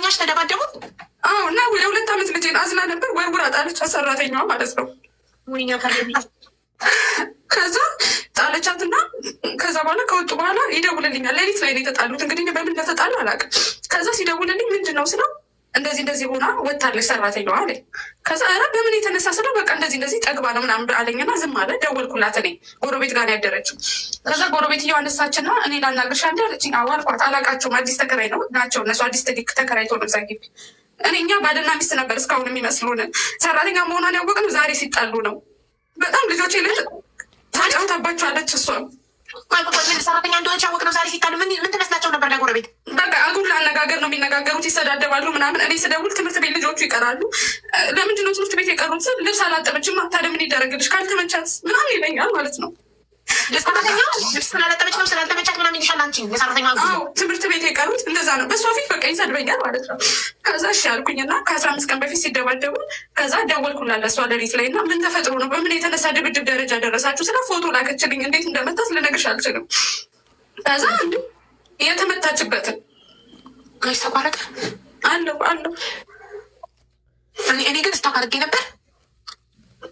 ሰራተኛሽ ተደባደቡ? አዎ። እና የሁለት ዓመት ልጄን አዝላ ነበር ወርውራ ጣለች፣ ሰራተኛዋ ማለት ነው። ወይኛ ከዛ ጣለቻትና ከዛ በኋላ ከወጡ በኋላ ይደውልልኛል። ሌሊት ላይ ነው የተጣሉት። እንግዲህ በምን እንደተጣሉ አላውቅም። ከዛ ሲደውልልኝ ምንድን ነው ስለው እንደዚህ ሆና ወታለች ሰራተኛዋ አለኝ። ከዛ ኧረ በምን የተነሳ ስለው በቃ እንደዚህ ጠግባ ነው ምናምን አለኝና ዝም አለ። ደወልኩላት። እኔ ጎረቤት ጋር ያደረችው። ከዛ ጎረቤት እየዋነሳችና እኔ ላናግርሻ እንዲ አለችኝ። አዎ አልኳት። አላውቃቸውም፣ አዲስ ተከራይ ነው ናቸው እነሱ። አዲስ ተከራይቶ ነው እዛ ግቢ። እኛ ባልና ሚስት ነበር እስካሁን የሚመስሉን። ሰራተኛ መሆኗን ያወቅነው ዛሬ ሲጣሉ ነው። በጣም ልጆቼ ላይ ታጫውታባቸዋለች እሷም ሰራተኛ እንደሆነች ያወቅነው ዛሬ ሲጣሉ። ምን ትመስላቸው ነበር ለጎረቤት? በቃ አጉል አነጋገር ነው የሚነጋገሩት፣ ይሰዳደባሉ ምናምን። እኔ ስደውል ትምህርት ቤት ልጆቹ ይቀራሉ። ለምንድነው ትምህርት ቤት የቀሩት? ልብስ አላጠበችም። ታዲያ ምን ይደረግልሽ? ካልተመቻት ምናምን ይለኛል ማለት ነው። ሰራተኛ ልብስ ስላላጠበች ነው ስላልተመቻት ምናምን ይልሻል አንቺ ለሰራተኛ። ትምህርት ቤት የቀሩት እንደዛ ነው። በሷ ፊት በቃ ይሰድበኛል ማለት ነው። ከዛ እሺ አልኩኝና ከ15 ቀን በፊት ሲደባደቡ ከዛ ደወልኩላት ለእሷ ሌሊት ላይ እና ምን ተፈጥሮ ነው በምን የተነሳ ድብድብ ደረጃ ደረሳችሁ ስለ ፎቶ ላከችልኝ። እንዴት እንደመታት ልነግርሽ አልችልም። ከዛ እንዲ የተመታችበትን ጋይስ ተቋረጠ አለው እኔ ግን ስታካርጌ ነበር።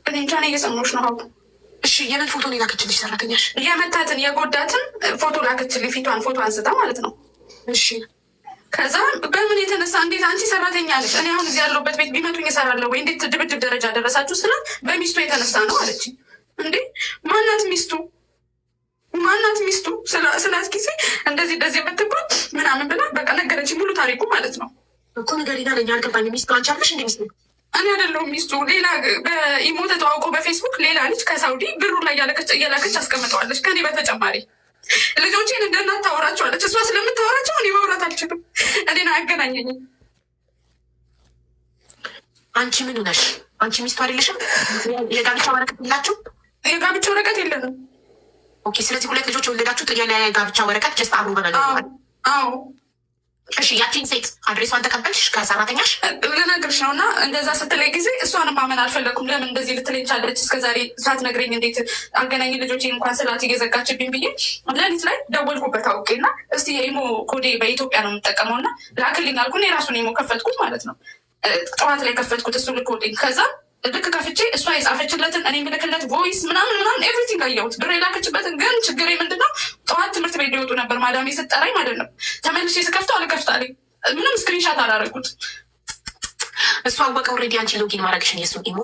እኔ እንጃ እኔ እየሰማሁሽ ነው። ሀቡ እሺ የምን ፎቶ ነው ላከችልሽ? ሰራተኛሽ የመታትን የጎዳትን ፎቶ ላከችልኝ፣ ፊቷን ፎቶ አንስታ ማለት ነው። እሺ ከዛ በምን የተነሳ እንዴት አንቺ ሰራተኛ ነሽ፣ እኔ አሁን እዚህ ያለሁበት ቤት ቢመቱኝ እሰራለሁ ወይ? እንዴት ድብድብ ደረጃ ደረሳችሁ ስላት በሚስቱ የተነሳ ነው አለች። እንዴ ማናት ሚስቱ ስላት ጊዜ እንደዚህ የምትባል ምናምን ብላ በቃ ነገረች፣ ሙሉ ታሪኩ ማለት ነው እኮ ነገር ና ለኛ አልገባኝ። ሚስቱ አንቺ አለሽ እንደ ሚስቱ? እኔ አይደለሁም ሚስቱ። ሌላ በኢሞ ተተዋውቆ በፌስቡክ ሌላ ልጅ ከሳውዲ ብሩ ላይ እያላከች አስቀምጠዋለች። ከኔ በተጨማሪ ልጆቼን እንደ እናት ታወራቸዋለች። እሷ ስለምታወራቸው እኔ ማውራት አልችልም። እኔን አያገናኘኝም። አንቺ ምን ነሽ? አንቺ ሚስቱ አይደለሽም? የጋብቻ ወረቀት የላችሁ? የጋብቻ ወረቀት የለንም። ኦኬ። ስለዚህ ሁለት ልጆች የወለዳችሁት የጋብቻ ወረቀት ጀስት አብሮ በነገ። አዎ እሺ ያቺን ሴት አድሬሷን ተቀበልሽ ከሰራተኛሽ? ልነግርሽ ነው። እና እንደዛ ስትለይ ጊዜ እሷን ማመን አልፈለኩም። ለምን እንደዚህ ልትለኝ ቻለች? እስከዛሬ ሳትነግረኝ እንዴት አገናኝ ልጆቼ እንኳን ስላት እየዘጋችብኝ ብዬ ሌሊት ላይ ደወልኩበት አውቄ እና እስቲ የኢሞ ኮዴ በኢትዮጵያ ነው የምጠቀመው እና ላክልኝ አልኩ። የራሱን ኢሞ ከፈትኩት ማለት ነው። ጠዋት ላይ ከፈትኩት እሱ ልኮልኝ ከዛ ልክ ከፍቼ እሷ የጻፈችለትን እኔ ምልክለት ቮይስ ምናምን ኤቭሪቲንግ አየሁት። ብር የላከችበትን ግን ችግሬ ምንድነው ጠዋት ትምህርት ቤት ሊወጡ ነበር ማዳሜ ስጠራኝ ማለት ነው። ተመልሼ ስከፍተው አልከፍታለኝ። ምንም ስክሪንሻት አላደረጉት። እሱ አወቀ ኦልሬዲ አንቺ ሎጊን ማድረግሽን የሱ ኢሞ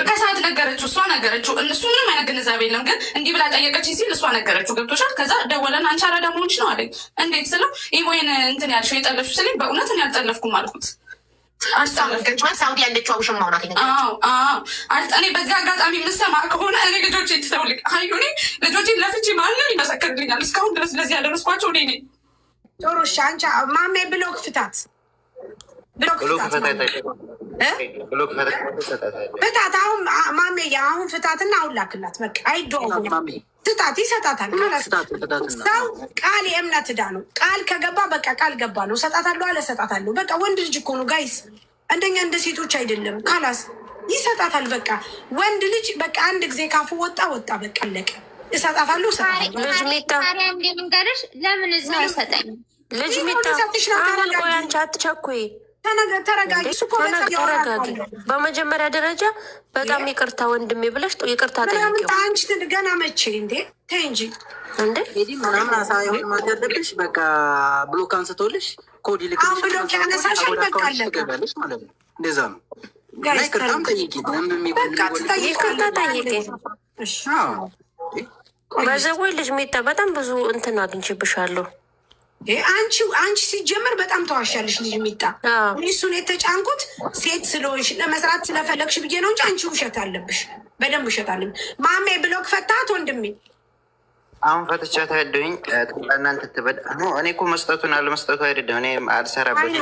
ከሰዓት ነገረችው። እሷ ነገረችው። እሱ ምንም አይነት ግንዛቤ የለም ግን እንዲህ ብላ ጠየቀችኝ ሲል እሷ ነገረችው። ገብቶሻል? ከዛ ደወለን አንቺ አራዳ መሆንሽ ነው አለኝ። እንዴት ስለው ኢሞዬን እንትን ያልሽው የጠለፍሽ ስለኝ በእውነት እኔ አልጠለፍኩም አልኩት። ሳውዲ ያለችው አውሽማ ናት። እኔ በዚህ አጋጣሚ የምሰማ ከሆነ እኔ ልጆቼ ትተውልኝ እኔ ልጆቼን ለፍቼ ማንም ይመሰክርልኛል። እስካሁን ድረስ ለዚህ ያደረስኳቸው እኔ ነኝ። ጥሩ እሺ። አንቺ ማሜ ብሎክ ፍታት ፍታት። አሁን ማሜ አሁን ፍታትና አሁን ላክላት። በቃ አይደዋወልም። ፍታት ይሰጣታል። ሰው ቃል የእምነት ዕዳ ነው። ቃል ከገባ በቃ ቃል ገባ ነው። እሰጣታለሁ አለ እሰጣታለሁ። በቃ ወንድ ልጅ እኮ ነው ጋይስ፣ እንደኛ እንደ ሴቶች አይደለም። ካላስ ይሰጣታል። በቃ ወንድ ልጅ በቃ አንድ ጊዜ ካፉ ወጣ በቃ አለቀ። እሰጣታለሁ ልጅ ሚጣ እንደምንገርሽ ለምን እዛ ይሰጠኝ ልጅ ሚጣ አሁን ቆይ አንቺ አትቸኩይ። ተረጋጊ። በመጀመሪያ ደረጃ በጣም ይቅርታ ወንድሜ ብለሽ ይቅርታ ጠይቂው። አንቺ ገና መቼ እንዴ? ተይ እንጂ እንዴ ምናምን አሳይሆን ማደረግሽ በቃ ብሎክ አንስቶልሽ ኮድ ይልክልሽ። ብሎክ ያነሳሻል። በቃ አለሽ ማለት ነው። እንደዛ ነው። ይቅርታም ጠይቂ። ይቅርታ ጠይቂ። በዘወይ ልጅ ሚጣ በጣም ብዙ እንትን አግኝቼብሻለሁ። አንቺ ሲጀመር በጣም ተዋሻለሽ። ልጅ ሚጣ እሱን የተጫንኩት ሴት ስለሆንሽ ለመስራት ስለፈለግሽ ብዬ ነው እንጂ አንቺ ውሸት አለብሽ፣ በደንብ ውሸት አለብሽ። ማሜ ብሎክ ፈታት ወንድሜ። አሁን ፈትቻት ያለሁኝ እናንተ ትበል። እኔ እኮ መስጠቱን አለመስጠቱ አይደለም። እኔ አልሰራበት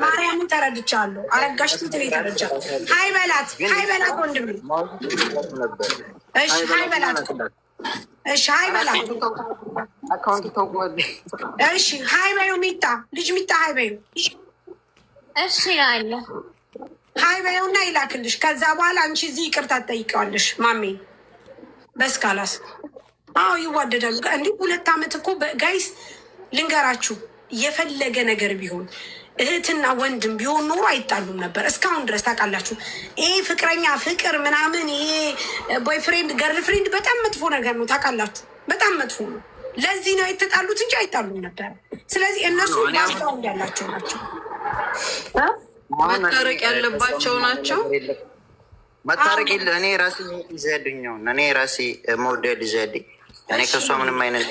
ማርያምን ተረድቻለሁ። አረጋሽ ትትል ተረድቻ። ሀይ በላት ወንድሜ። እሺ ሀይ በላት። እሺ ሀይ በላት። እሺ ሀይ በይው ሚጣ፣ ልጅ ሚጣ ሀይ በይው። እሺ ያለ ሀይ በይውና ይላክልሽ። ከዛ በኋላ አንቺ እዚህ ይቅርታ ትጠይቀዋለሽ ማሜ በስካላስ። አዎ ይዋደዳሉ። እንዲህ 2 ዓመት እኮ ጋይስ ልንገራችሁ፣ የፈለገ ነገር ቢሆን እህትና ወንድም ቢሆን ኖሮ አይጣሉም ነበር እስካሁን ድረስ ታውቃላችሁ። ይሄ ፍቅረኛ ፍቅር ምናምን ይሄ ቦይፍሬንድ ገርል ፍሬንድ በጣም መጥፎ ነገር ነው ታውቃላችሁ። በጣም መጥፎ ነው። ለዚህ ነው የተጣሉት እንጂ አይጣሉም ነበር። ስለዚህ እነሱ ባክግራውንድ ያላቸው ናቸው፣ መታረቅ ያለባቸው ናቸው። መታረቅ የለ እኔ ራሴ ይዘድኛው እኔ ራሴ ሞዴል ይዘድ እኔ ከሷ ምንም አይነት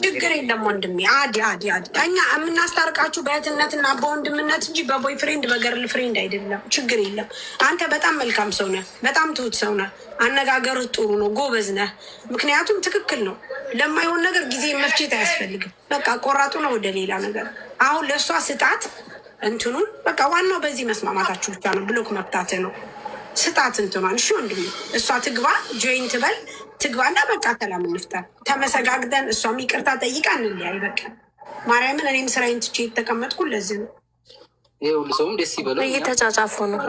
ችግር የለም ወንድሜ። አዲ እኛ የምናስታርቃችሁ በእህትነትና በወንድምነት እንጂ በቦይ ፍሬንድ በገርል ፍሬንድ አይደለም። ችግር የለም። አንተ በጣም መልካም ሰው ነህ፣ በጣም ትሁት ሰው ነህ። አነጋገርህ ጥሩ ነው፣ ጎበዝ ነህ። ምክንያቱም ትክክል ነው። ለማይሆን ነገር ጊዜ መፍጀት አያስፈልግም። በቃ ቆራጡ ነው ወደ ሌላ ነገር። አሁን ለእሷ ስጣት እንትኑን በቃ ዋናው በዚህ መስማማታችሁ ብቻ ነው። ብሎክ መፍታት ነው። ስጣት እንትኗን። እሺ ወንድሜ፣ እሷ ትግባ ጆይን ትበል ትግባና በቃ ሰላም እንፍጠር። ተመሰጋግደን እሷም ይቅርታ ጠይቃ እንለያይ። በቃ ማርያምን እኔም ስራዬን ትቼ የተቀመጥኩ ለዚህ ነው። ይሄ ሁሉ ሰውም ደስ ይበለው። እየተጻጻፉ ነው።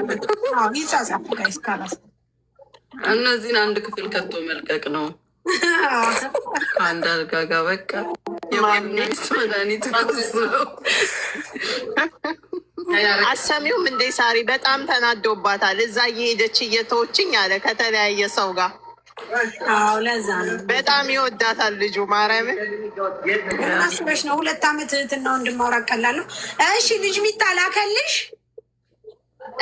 ይጻጻፉ ጋይስ። ካላስ እነዚህን አንድ ክፍል ከቶ መልቀቅ ነው ከአንድ አልጋ ጋር በቃ የማንስ መድኃኒት ነው። አሰሚውም እንዴ ሳሪ በጣም ተናዶባታል። እዛ እየሄደች እየተወችኝ አለ ከተለያየ ሰው ጋር። አዎ ለዛ ነው በጣም ይወዳታል ልጁ ማርያምን። እናስበሽ ነው 2 ዓመት እህትና ወንድም ማውራት ቀላል ነው። እሺ ልጅ ሚጣ ላከልሽ።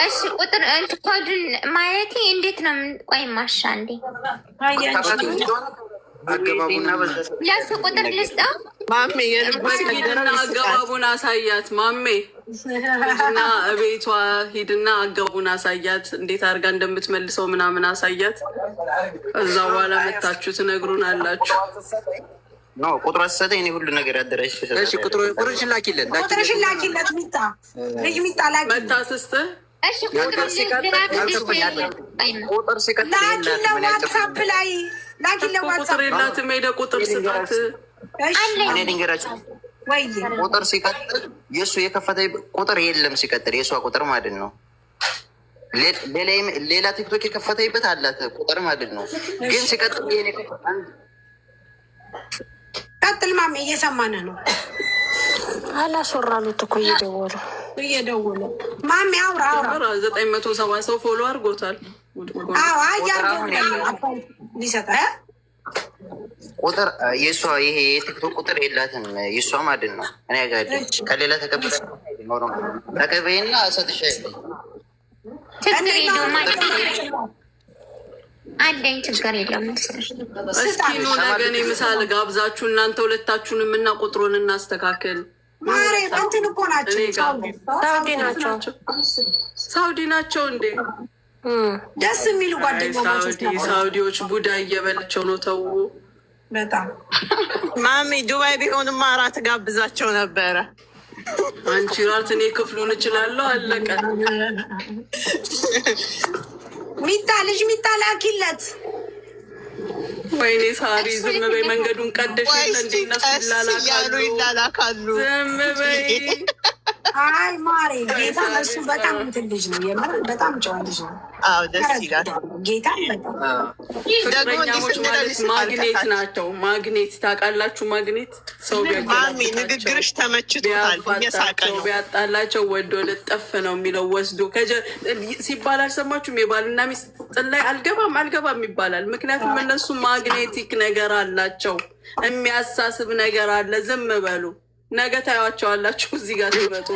እሺ ቁጥር ኮድን ማለቴ እንዴት ነው? ቆይ ማሻ እንዴ ለሱ ቁጥር ልስጠው ማሜ ሂድና አገባቡን አሳያት። ማሜ ሂድና ቤቷ ሂድና አገባቡን አሳያት። እንዴት አድርጋ እንደምትመልሰው ምናምን አሳያት። እዛ በኋላ መታችሁ ትነግሩን አላችሁ። ቁጥሩ አሰጠኝ። እኔ ሁሉ ነገር አደራሽ። ቁጥርሽን ላኪለት፣ ቁጥርሽን ላኪለት። ሚጣ ልጅ ሚጣ ላኪ መታ ስስተ እሺ ቁጥር ዋትሳፕ ላይ ቁጥር የላትም። ሄደ ቁጥር ስጣት። እኔ ልንገራችሁ ቁጥር ሲቀጥል የእሱ የከፈተ ቁጥር የለም። ሲቀጥል የእሷ ቁጥር ማለት ነው። ሌላ ቲክቶክ የከፈተይበት አላት ቁጥር ማለት ነው። ግን ሲቀጥል ይሄኔ ቀጥል ማሜ፣ እየሰማንህ ነው። አላስወራሉት እኮ እየደወሉ ማሜ አውራ 970 ሰው ፎሎ አድርጎታል። ሊሰጠ ቁጥር የእሷ ይሄ የቲክቶክ ቁጥር የላትም። የእሷ ማለት ነው። እኔ ጋር ከሌላ ተቀበለ ተቀበይና እሰጥሻ አለኝ ችግር የለም። እስኪ ኑ ነገ እኔ ምሳል ጋብዛችሁ እናንተ ሁለታችሁንም እና ቁጥሩን እናስተካክል። ማሬ እንትን እኮ ናቸው፣ ሳውዲ ናቸው እንዴ? ደስ የሚሉ ጓደኞች። ሳውዲዎች ቡዳ እየበላቸው ነው። ተው በጣም ማሚ ዱባይ ቢሆንማ እራት ጋብዛቸው ነበረ። አንቺ ራት እኔ ክፍሉን እችላለሁ። አለቀ። ሚጣ ልጅ ሚጣ ላኪለት። ወይኔ ሳሪ ዝም በይ። መንገዱን ቀደሽ የለ እንዲነሱ ይላላካሉ። ዝም በይ። አይ ማሬ ጌታ እሱ በጣም እንትን ልጅ ነው። የምር በጣም ጨዋ ልጅ ነው። አዎ ደስ ይላል። ጌታ በጣም ፍቅረኛሞች ማለት ማግኔት ናቸው። ማግኔት ታውቃላችሁ? ማግኔት ሰው ማሚ ንግግርሽ ተመችቶታል። እየሳቀ ነው። ቢያጣላቸው ወዶ ልጠፍ ነው የሚለው ወስዶ ሲባል አልሰማችሁም? የባልና ሚስት ጥል ላይ አልገባም ይባላል። ምክንያቱም እነሱ ማግኔቲክ ነገር አላቸው። የሚያሳስብ ነገር አለ። ዝም በሉ። ነገ ታያቸዋላችሁ እዚህ ጋር ሲመጡ።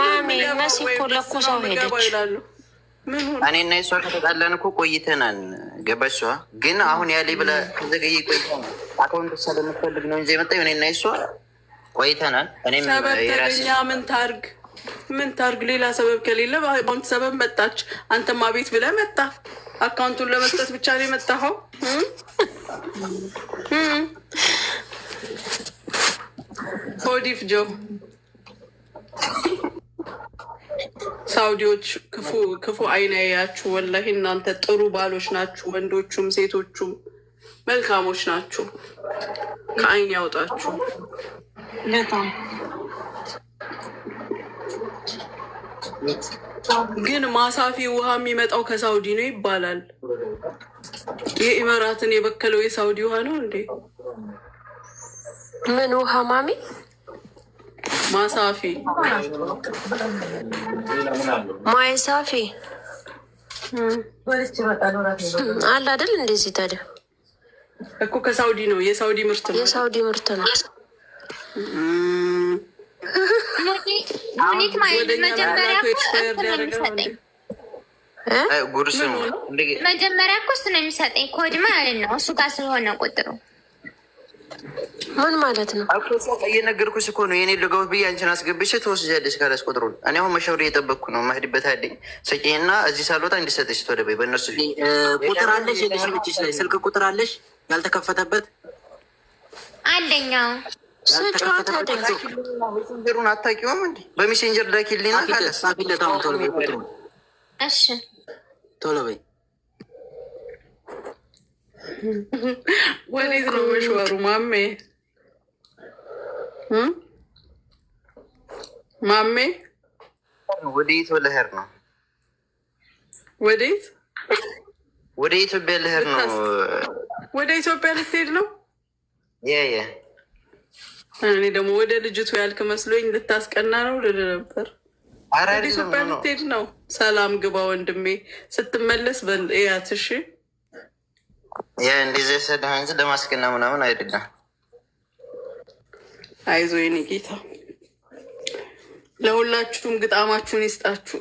ማሚ መሲ እኮ ለኩሰው ሄደች ይላሉ። እኔ እና እሷ ከተጣላን እኮ ቆይተናል። ገባሽ? ግን አሁን ያለ ብለ ከዘገየ ቆይተ አካውንት ስለምትፈልግ ነው እንጂ የመጣ እኔ እና እሷ ቆይተናል። እኔም ሰበብተኛ ምን ታርግ? ሌላ ሰበብ ከሌለ በአካውንት ሰበብ መጣች። አንተማ ቤት ብለህ መጣ። አካውንቱን ለመስጠት ብቻ ነው የመጣኸው። ሆዲፍ ጆ ሳውዲዎች ክፉ አይን ያያችሁ። ወላሂ እናንተ ጥሩ ባሎች ናችሁ። ወንዶቹም ሴቶቹም መልካሞች ናችሁ። ከአይን ያውጣችሁ። ግን ማሳፊ ውሃ የሚመጣው ከሳውዲ ነው ይባላል። የኢመራትን የበከለው የሳውዲ ውሃ ነው እንዴ? ምን ውሃ ማሚ? ማሳፊ ማይሳፊ አለ አይደል? እንደዚህ ታዲያ እኮ ከሳውዲ ነው። የሳውዲ ምርት ነው። የሳውዲ ምርት ነው። ሙኒት ማለት መጀመሪያ መጀመሪያ እኮ እሱ ነው የሚሰጠኝ ኮድ ማለት ነው። እሱ ጋር ስለሆነ ቁጥሩ ምን ማለት ነው? እየነገርኩሽ እኮ ነው። የኔ ልገውት ብዬ አንቺን አስገብቼ ትወስጃለሽ ካላስ ቁጥሩን። እኔ አሁን መሻወር እየጠበቅኩ ነው። መሄድበት አለኝ ሰጪና እዚህ ሳልወጣ እንዲሰጠች ተወደበይ በእነሱ ቁጥር አለሽ የለሽም? እጅሽ ላይ ስልክ ቁጥር አለሽ ያልተከፈተበት? አንደኛው ሜሴንጀሩን አታውቂውም እንዴ? በሜሴንጀር ላኪልኝ ካላስ ጻፊለት። አሁን ቶሎ በይ ቁጥሩን። እሺ ቶሎ በይ። ወዴት ነው መሽወሩ ማሜ? ማሜ ወዴት ልሄድ ነው? ወዴት? ወደ ኢትዮጵያ ልሄድ ነው። ወደ ኢትዮጵያ ልትሄድ ነው? እኔ ደግሞ ወደ ልጅቱ ያልክ መስሎኝ ልታስቀና ነው ልል ነበር። ወደ ኢትዮጵያ ልትሄድ ነው? ሰላም ግባ ወንድሜ። ስትመለስ በያት እሺ። እንደዚያ ሰደህ እንጂ ለማስቀና ምናምን አይደለም። አይዞ የኔ ጌታ፣ ለሁላችሁም ግጣማችሁን ይስጣችሁ።